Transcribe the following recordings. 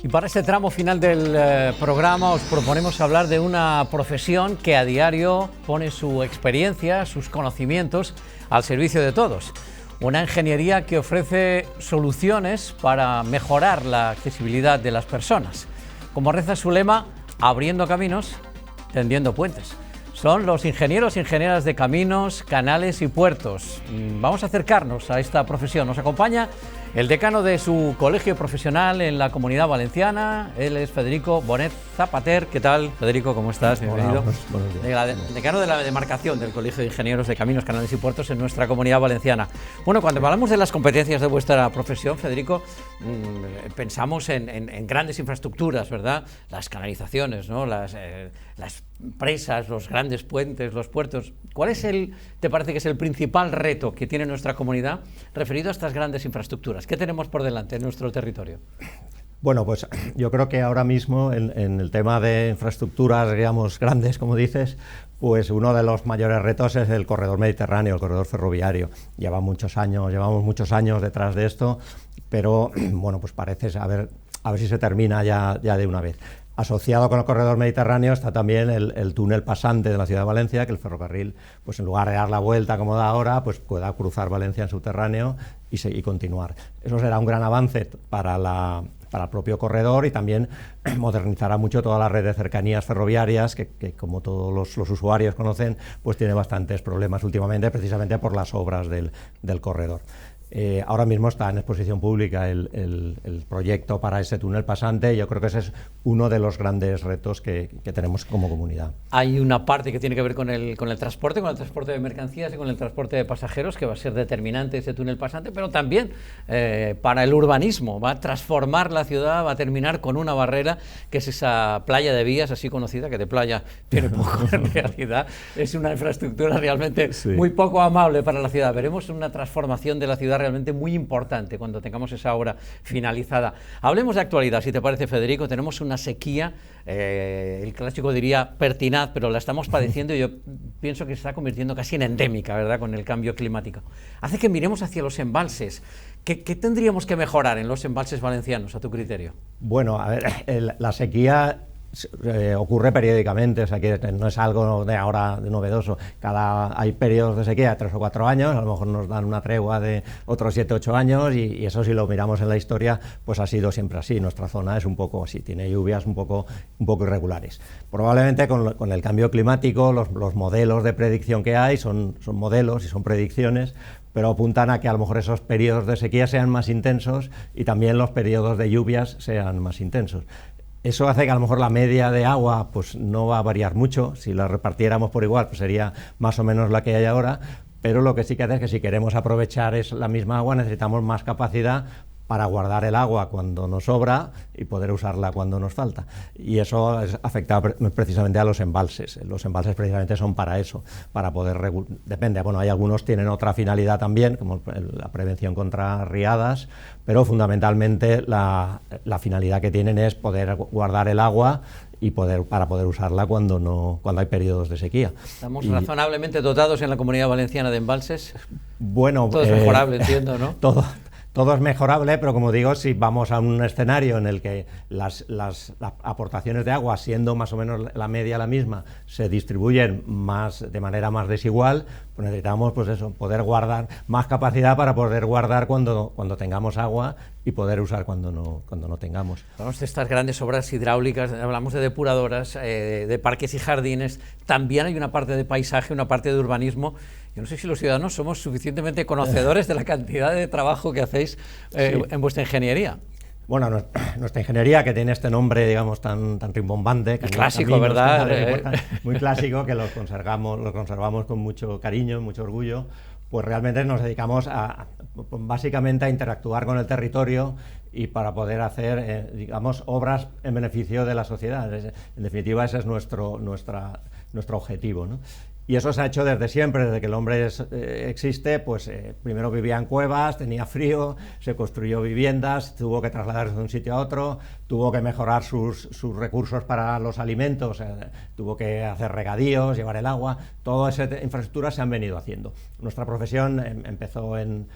Y para este tramo final del programa os proponemos hablar de una profesión que a diario pone su experiencia, sus conocimientos al servicio de todos. Una ingeniería que ofrece soluciones para mejorar la accesibilidad de las personas. Como reza su lema, abriendo caminos, tendiendo puentes. Son los ingenieros e ingenieras de caminos, canales y puertos. Vamos a acercarnos a esta profesión. Nos acompaña el decano de su colegio profesional en la Comunidad Valenciana. Él es Federico Bonet Zapater. ¿Qué tal, Federico? ¿Cómo estás? Bienvenido. Hola, buenos días. Decano de la demarcación del Colegio de Ingenieros de Caminos, Canales y Puertos en nuestra Comunidad Valenciana. Bueno, cuando hablamos de las competencias de vuestra profesión, Federico, pensamos en grandes infraestructuras, ¿verdad? Las canalizaciones, ¿no? Las presas, los grandes puentes, los puertos. ¿Cuál es te parece que es el principal reto que tiene nuestra comunidad referido a estas grandes infraestructuras? ¿Qué tenemos por delante en nuestro territorio? Bueno, pues yo creo que ahora mismo en el tema de infraestructuras, digamos, grandes, como dices, pues uno de los mayores retos es el corredor mediterráneo, el corredor ferroviario. Llevamos muchos años detrás de esto, pero bueno, pues parece a ver si se termina ya de una vez. Asociado con el corredor mediterráneo está también el túnel pasante de la ciudad de Valencia, que el ferrocarril, pues en lugar de dar la vuelta como da ahora, pues pueda cruzar Valencia en subterráneo y continuar. Eso será un gran avance para el propio corredor y también modernizará mucho toda la red de cercanías ferroviarias que como todos los usuarios conocen, pues tiene bastantes problemas últimamente, precisamente por las obras del corredor. Ahora mismo está en exposición pública el proyecto para ese túnel pasante y yo creo que ese es uno de los grandes retos que tenemos como comunidad. Hay una parte que tiene que ver con el transporte de mercancías y con el transporte de pasajeros, que va a ser determinante ese túnel pasante, pero también para el urbanismo. Va a transformar la ciudad, va a terminar con una barrera, que es esa playa de vías, así conocida, que de playa tiene poco en realidad. Es una infraestructura realmente muy poco amable para la ciudad. Veremos una transformación de la ciudad realmente muy importante cuando tengamos esa obra finalizada. Hablemos de actualidad, si te parece, Federico. Tenemos una sequía, el clásico diría pertinaz, pero la estamos padeciendo y yo pienso que se está convirtiendo casi en endémica, ¿verdad?, con el cambio climático. Hace que miremos hacia los embalses. ¿Qué tendríamos que mejorar en los embalses valencianos, a tu criterio? Bueno, a ver, la sequía ocurre periódicamente, o sea que no es algo de ahora de novedoso. Hay periodos de sequía de 3 o 4 años, a lo mejor nos dan una tregua de otros 7 o 8 años y eso, si lo miramos en la historia, pues ha sido siempre así. Nuestra zona es un poco así, tiene lluvias un poco irregulares. Probablemente con el cambio climático, los modelos de predicción que hay son modelos y son predicciones, pero apuntan a que a lo mejor esos periodos de sequía sean más intensos y también los periodos de lluvias sean más intensos. Eso hace que a lo mejor la media de agua pues no va a variar mucho. Si la repartiéramos por igual, pues sería más o menos la que hay ahora, pero lo que sí que hace es que si queremos aprovechar la misma agua, necesitamos más capacidad para guardar el agua cuando nos sobra y poder usarla cuando nos falta. Y eso afecta precisamente a los embalses. Los embalses precisamente son para eso, para poder depende, bueno, hay algunos tienen otra finalidad también, como la prevención contra riadas, pero fundamentalmente la finalidad que tienen es poder guardar el agua y para poder usarla cuando hay periodos de sequía. ¿Estamos razonablemente dotados en la Comunidad Valenciana de embalses? Bueno, todo es mejorable, entiendo, ¿no? Todo es mejorable, pero como digo, si vamos a un escenario en el que las aportaciones de agua, siendo más o menos la media la misma, se distribuyen de manera más desigual, pues necesitamos pues eso, poder guardar más capacidad para poder guardar cuando tengamos agua y poder usar cuando no tengamos. Hablamos de estas grandes obras hidráulicas, hablamos de depuradoras, de parques y jardines. También hay una parte de paisaje, una parte de urbanismo. Yo no sé si los ciudadanos somos suficientemente conocedores de la cantidad de trabajo que hacéis en vuestra ingeniería. Bueno, nuestra ingeniería, que tiene este nombre, digamos, tan rimbombante, que clásico, ¿verdad? Muy clásico, que lo conservamos con mucho cariño, mucho orgullo, pues realmente nos dedicamos básicamente a interactuar con el territorio y para poder hacer, digamos, obras en beneficio de la sociedad. En definitiva, ese es nuestro objetivo, ¿no? Y eso se ha hecho desde siempre, desde que el hombre existe, pues primero vivía en cuevas, tenía frío, se construyó viviendas, tuvo que trasladarse de un sitio a otro, tuvo que mejorar sus recursos para los alimentos, tuvo que hacer regadíos, llevar el agua, todas esas infraestructuras se han venido haciendo. Nuestra profesión empezó en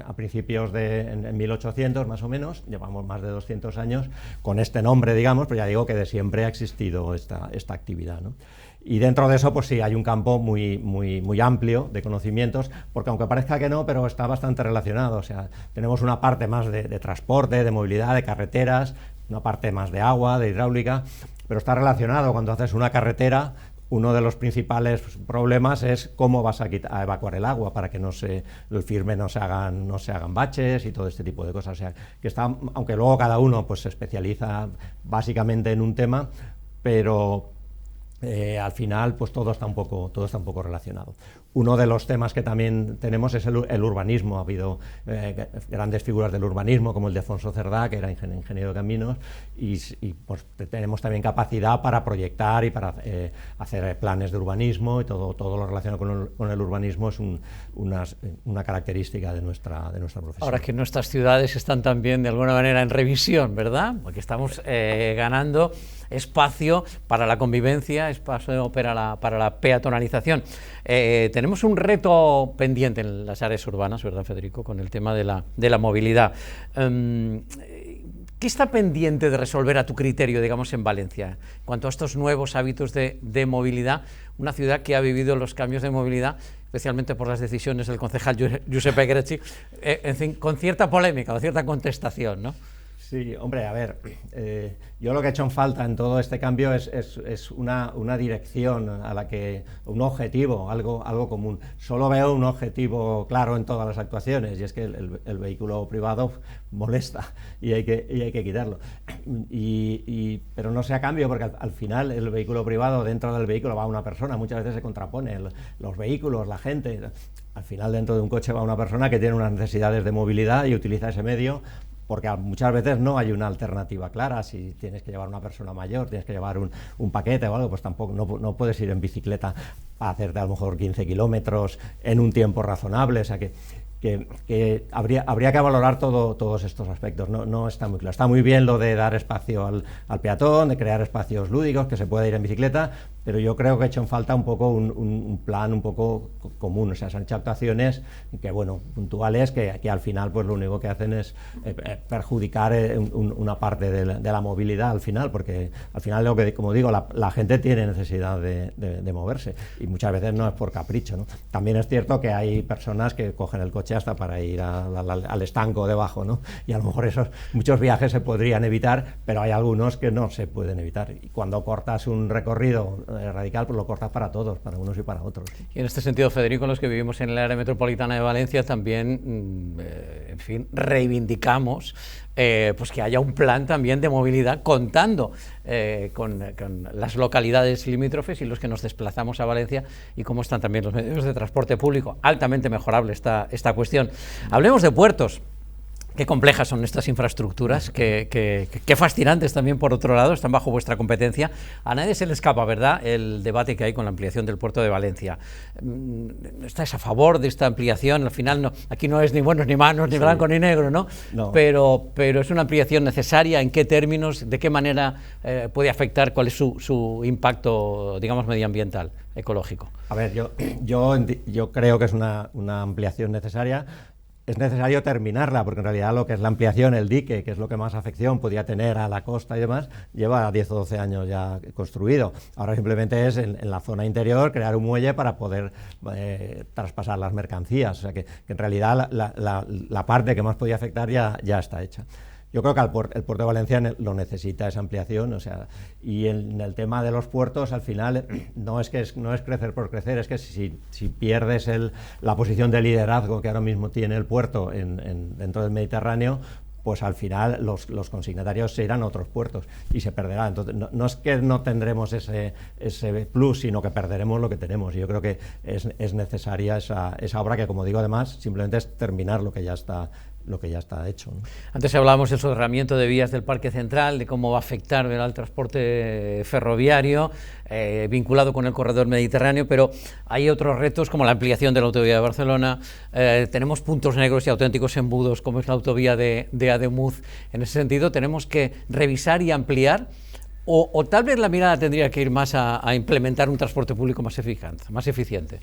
a principios en 1800 más o menos, llevamos más de 200 años con este nombre, digamos, pero ya digo que de siempre ha existido esta actividad, ¿no? Y dentro de eso, pues sí, hay un campo muy amplio de conocimientos, porque aunque parezca que no, pero está bastante relacionado. O sea, tenemos una parte más de transporte, de movilidad, de carreteras, una parte más de agua, de hidráulica, pero está relacionado. Cuando haces una carretera, uno de los principales problemas es cómo vas a evacuar el agua para que el firme no se hagan baches y todo este tipo de cosas. O sea, que está, aunque luego cada uno pues se especializa básicamente en un tema, pero al final pues todo está un poco relacionado. Uno de los temas que también tenemos es el urbanismo. Ha habido grandes figuras del urbanismo, como el de Alfonso Cerdá, que era ingeniero de caminos, y pues tenemos también capacidad para proyectar y para hacer planes de urbanismo, y todo lo relacionado con el urbanismo es una característica de nuestra profesión. Ahora que nuestras ciudades están también de alguna manera en revisión, ¿verdad? Porque estamos ganando espacio para la convivencia, espacio para la peatonalización. Tenemos un reto pendiente en las áreas urbanas, ¿verdad, Federico?, con el tema de la movilidad. ¿Qué está pendiente de resolver a tu criterio, digamos, en Valencia, en cuanto a estos nuevos hábitos de movilidad? Una ciudad que ha vivido los cambios de movilidad, especialmente por las decisiones del concejal Giuseppe Grecci, en fin, con cierta polémica o cierta contestación, ¿no? Sí, hombre, a ver, yo lo que he hecho en falta en todo este cambio es una dirección a la que, un objetivo, algo común. Solo veo un objetivo claro en todas las actuaciones, y es que el vehículo privado molesta y hay que quitarlo. Pero no sea cambio, porque al final el vehículo privado, dentro del vehículo va una persona, muchas veces se contrapone los vehículos, la gente. Al final dentro de un coche va una persona que tiene unas necesidades de movilidad y utiliza ese medio, porque muchas veces no hay una alternativa clara. Si tienes que llevar una persona mayor, tienes que llevar un paquete o algo, pues tampoco no puedes ir en bicicleta a hacerte a lo mejor 15 kilómetros en un tiempo razonable. O sea que habría que valorar todos estos aspectos. No está muy claro. Está muy bien lo de dar espacio al peatón, de crear espacios lúdicos, que se pueda ir en bicicleta, pero yo creo que he hecho en falta un poco un plan un poco común. O sea, se han hecho actuaciones que, bueno, puntuales, que al final pues lo único que hacen es perjudicar una parte de la movilidad al final, porque al final, como digo, la gente tiene necesidad de moverse, y muchas veces no es por capricho, ¿no? También es cierto que hay personas que cogen el coche hasta para ir al estanco debajo, ¿no? Y a lo mejor muchos viajes se podrían evitar, pero hay algunos que no se pueden evitar. Y cuando cortas un recorrido radical, pues lo cortas para todos, para unos y para otros. Y en este sentido, Federico, los que vivimos en el área metropolitana de Valencia también, en fin, reivindicamos pues que haya un plan también de movilidad contando con las localidades limítrofes y los que nos desplazamos a Valencia, y cómo están también los medios de transporte público. Altamente mejorable esta cuestión. Hablemos de puertos. Qué complejas son estas infraestructuras, qué fascinantes también, por otro lado, están bajo vuestra competencia. A nadie se le escapa, ¿verdad?, el debate que hay con la ampliación del puerto de Valencia. ¿Estáis a favor de esta ampliación? Al final, no, aquí no es ni buenos ni malos, ni blanco ni negro, ¿no? No. Pero es una ampliación necesaria. ¿En qué términos? ¿De qué manera puede afectar? ¿Cuál es su impacto, digamos, medioambiental, ecológico? A ver, yo creo que es una ampliación necesaria. Es necesario terminarla, porque en realidad lo que es la ampliación, el dique, que es lo que más afección podía tener a la costa y demás, lleva 10 o 12 años ya construido. Ahora simplemente es en la zona interior crear un muelle para poder traspasar las mercancías. O sea que en realidad la parte que más podía afectar ya está hecha. Yo creo que el puerto de Valencia lo necesita, esa ampliación. O sea, y en el tema de los puertos, al final no es crecer por crecer, es que si pierdes la posición de liderazgo que ahora mismo tiene el puerto dentro del Mediterráneo, pues al final los consignatarios se irán a otros puertos y se perderá. Entonces, no es que no tendremos ese plus, sino que perderemos lo que tenemos. Y yo creo que es necesaria esa obra, que, como digo, además, simplemente es terminar lo que ya está hecho, ¿no? Antes hablábamos del soterramiento de vías del Parque Central, de cómo va a afectar al transporte ferroviario vinculado con el corredor mediterráneo, pero hay otros retos como la ampliación de la autovía de Barcelona. Tenemos puntos negros y auténticos embudos, como es la autovía de Ademuz. En ese sentido, tenemos que revisar y ampliar, o tal vez la mirada tendría que ir más a implementar un transporte público más eficiente.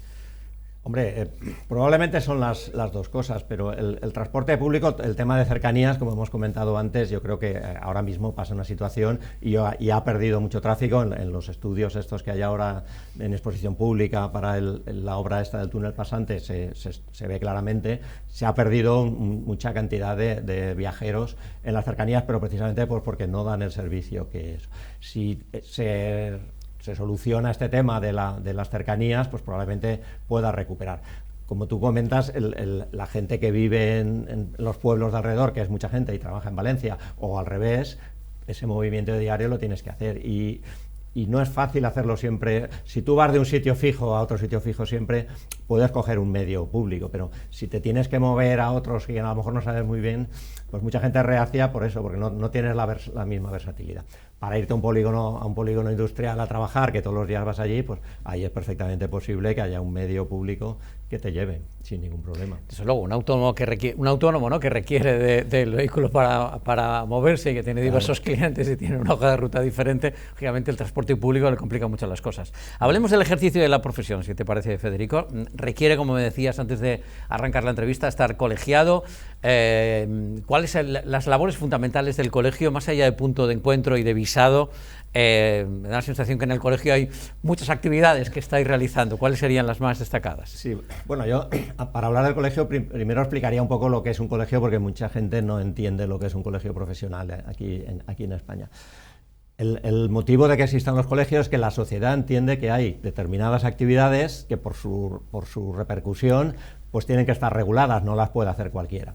Hombre, probablemente son las dos cosas, pero el transporte público, el tema de cercanías, como hemos comentado antes, yo creo que ahora mismo pasa una situación y ha perdido mucho tráfico en los estudios estos que hay ahora en exposición pública para la obra esta del túnel pasante, se ve claramente, se ha perdido mucha cantidad de viajeros en las cercanías, pero precisamente porque no dan el servicio que es. Si se soluciona este tema de las cercanías, pues probablemente pueda recuperar. Como tú comentas, la gente que vive en los pueblos de alrededor, que es mucha gente y trabaja en Valencia, o al revés, ese movimiento diario lo tienes que hacer. Y no es fácil hacerlo siempre. Si tú vas de un sitio fijo a otro sitio fijo siempre, puedes coger un medio público, pero si te tienes que mover a otros que a lo mejor no sabes muy bien, pues mucha gente reacia por eso, porque no tienes la misma versatilidad. Para irte a un polígono industrial a trabajar, que todos los días vas allí, pues ahí es perfectamente posible que haya un medio público que te lleve sin ningún problema. Desde luego, un autónomo, ¿no?, que requiere del vehículo para moverse y que tiene diversos clientes y tiene una hoja de ruta diferente, lógicamente el transporte público le complica mucho las cosas. Hablemos del ejercicio de la profesión, si te parece, Federico. Requiere, como me decías antes de arrancar la entrevista, estar colegiado. ¿Cuáles son las labores fundamentales del colegio, más allá de punto de encuentro y de visado? Me da la sensación que en el colegio hay muchas actividades que estáis realizando. ¿Cuáles serían las más destacadas? Sí, bueno, yo para hablar del colegio primero explicaría un poco lo que es un colegio, porque mucha gente no entiende lo que es un colegio profesional aquí en España. El motivo de que existan los colegios es que la sociedad entiende que hay determinadas actividades que por su repercusión pues tienen que estar reguladas, no las puede hacer cualquiera.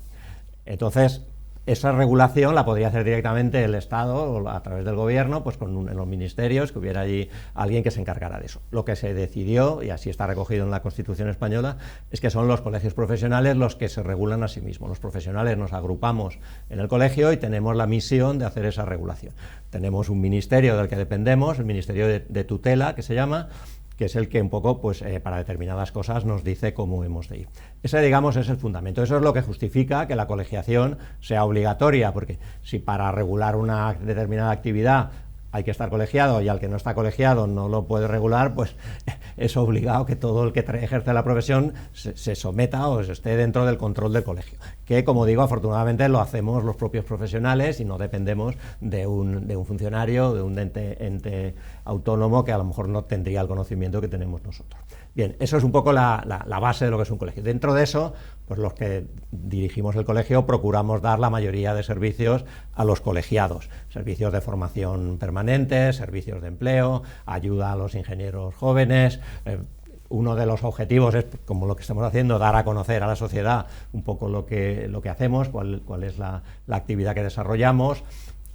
Entonces, esa regulación la podría hacer directamente el Estado o a través del gobierno, pues en los ministerios, que hubiera allí alguien que se encargara de eso. Lo que se decidió, y así está recogido en la Constitución española, es que son los colegios profesionales los que se regulan a sí mismos. Los profesionales nos agrupamos en el colegio y tenemos la misión de hacer esa regulación. Tenemos un ministerio del que dependemos, el Ministerio de Tutela, que se llama, que es el que un poco, pues, para determinadas cosas nos dice cómo hemos de ir. Ese, digamos, es el fundamento. Eso es lo que justifica que la colegiación sea obligatoria, porque si para regular una determinada actividad hay que estar colegiado y al que no está colegiado no lo puede regular, pues es obligado que todo el que ejerce la profesión se someta o esté dentro del control del colegio, que, como digo, afortunadamente lo hacemos los propios profesionales y no dependemos de un funcionario, de un ente autónomo que a lo mejor no tendría el conocimiento que tenemos nosotros. Bien, eso es un poco la base de lo que es un colegio. Dentro de eso, pues los que dirigimos el colegio procuramos dar la mayoría de servicios a los colegiados, servicios de formación permanente, servicios de empleo, ayuda a los ingenieros jóvenes. Uno de los objetivos es, como lo que estamos haciendo, dar a conocer a la sociedad un poco lo que hacemos, cuál es la actividad que desarrollamos,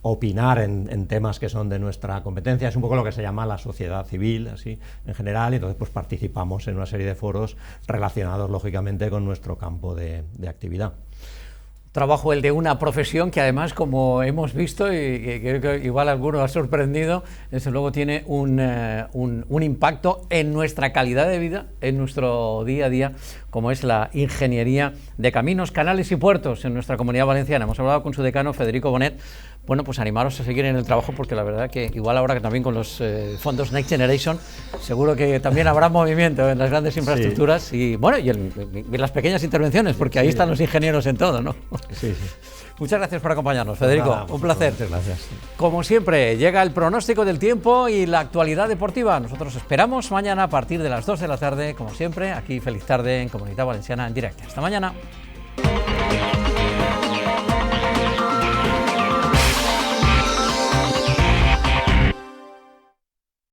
opinar en temas que son de nuestra competencia. Es un poco lo que se llama la sociedad civil, así en general, y entonces pues participamos en una serie de foros relacionados lógicamente con nuestro campo de actividad. Trabajo el de una profesión que además, como hemos visto, y creo que igual alguno ha sorprendido, desde luego tiene un impacto en nuestra calidad de vida, en nuestro día a día, como es la ingeniería de caminos, canales y puertos en nuestra Comunidad Valenciana. Hemos hablado con su decano, Federico Bonet. Bueno, pues animaros a seguir en el trabajo, porque la verdad que igual ahora que también con los fondos Next Generation, seguro que también habrá movimiento en las grandes infraestructuras, sí. Y bueno, y en las pequeñas intervenciones, porque ahí están los ingenieros en todo, ¿no? Sí, sí. Muchas gracias por acompañarnos, Federico. Nada, un placer. Muchas gracias. Como siempre, llega el pronóstico del tiempo y la actualidad deportiva. Nosotros esperamos mañana a partir de las 2 de la tarde, como siempre, aquí Feliz Tarde en Comunidad Valenciana en directo. Hasta mañana.